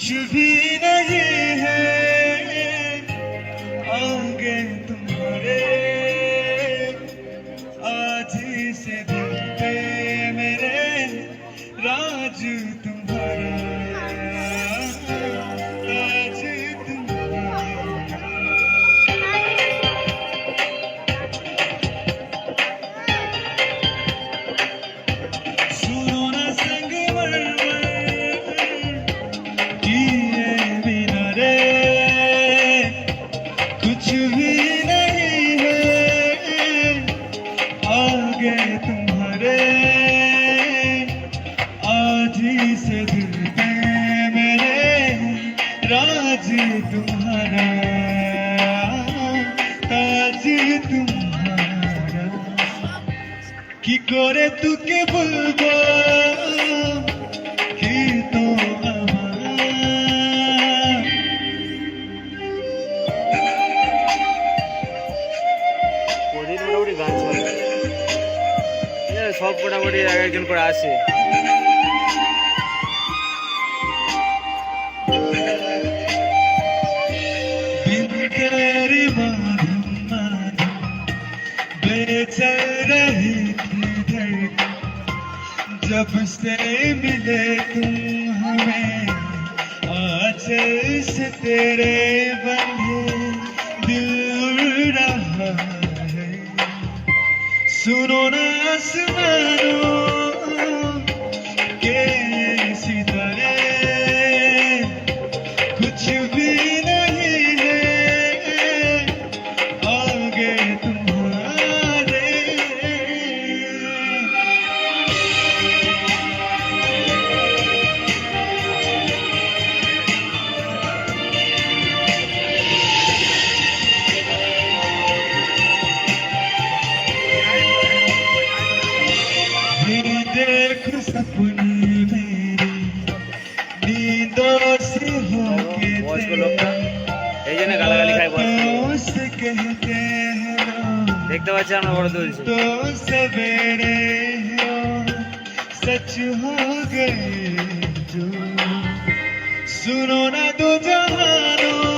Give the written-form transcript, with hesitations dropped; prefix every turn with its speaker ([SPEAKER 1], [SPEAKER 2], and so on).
[SPEAKER 1] कुछ भी नहीं है आगे तुम्हारे, आज ही से दिल पे मेरे राज तुम्हारा, आज तुम्हारा। सुनो ना संगमरमर किए बिना रे, कुछ भी नहीं है आगे तुम्हारे, आज ही से दिल पे मेरे राज तुम्हारा, ताज तुम्हारा। কি করে তোকে বলবো কি তো আমার,
[SPEAKER 2] প্রদীপ মোটামুটি গান চলে, সব মোটামুটি এক একজন করে আসে।
[SPEAKER 1] बिन तेरे माधुम माधुम बेचैन रही थी धड़कन, जब से मिले तुम हमें आंचल से तेरे बंधे दिल उड़ रहा है। सुनो ना आसमानों के सितारे, कुछ भी नहीं है आगे तुम्हारे। ये देख सपने मेरे नींदों से होके
[SPEAKER 2] বয়স্ক লোকটা এই জন্য গালাগালি খায় বয়স্ক लोग।
[SPEAKER 1] से कहते हैं लोग,
[SPEAKER 2] দেখতে পাচ্ছি আমরা বড় তুলছি।
[SPEAKER 1] तो सवेरे हो सच हो गए जो, सुनो ना दो जहानों